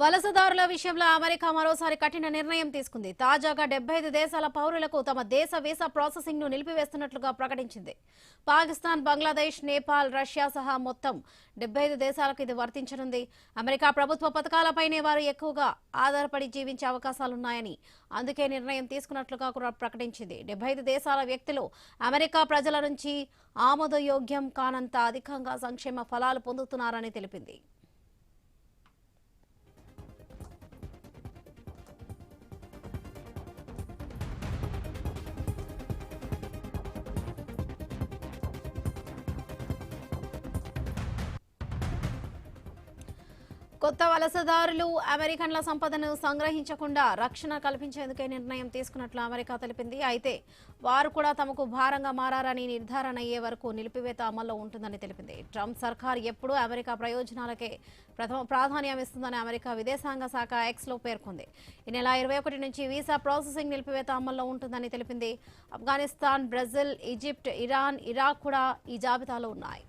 వలసదారుల విషయంలో అమెరికా మరోసారి కఠిన నిర్ణయం తీసుకుంది. తాజాగా 75 దేశాల పౌరులకు తమ దేశ వీసా ప్రాసెసింగ్ ను నిలిపివేస్తున్నట్లుగా ప్రకటించింది. పాకిస్తాన్, బంగ్లాదేశ్, నేపాల్, రష్యా సహా మొత్తం 75 దేశాలకు ఇది వర్తించనుంది. అమెరికా ప్రభుత్వ పథకాలపైనే వారు ఎక్కువగా ఆధారపడి జీవించే అవకాశాలున్నాయని అందుకే నిర్ణయం తీసుకున్నట్లుగా కూడా ప్రకటించింది. 75 దేశాల వ్యక్తులు అమెరికా ప్రజల నుంచి ఆమోదయోగ్యం కానంత అధికంగా సంక్షేమ ఫలాలు పొందుతున్నారని తెలిపింది. కొత్త వలసదారులు అమెరికన్ల సంపదను సంగ్రహించకుండా రక్షణ కల్పించేందుకే నిర్ణయం తీసుకున్నట్లు అమెరికా తెలిపింది. అయితే వారు కూడా తమకు భారంగా మారారని నిర్ధారణ అయ్యే వరకు నిలిపివేత అమల్లో ఉంటుందని తెలిపింది. ట్రంప్ సర్కార్ ఎప్పుడూ అమెరికా ప్రయోజనాలకే ప్రథమ ప్రాధాన్యం ఇస్తుందని అమెరికా విదేశాంగ శాఖ ఎక్స్లో పేర్కొంది. ఈ నెల 21 నుంచి వీసా ప్రాసెసింగ్ నిలిపివేత అమల్లో ఉంటుందని తెలిపింది. Afghanistan, Brazil, Egypt, Iran, Iraq కూడా ఈ జాబితాలో ఉన్నాయి.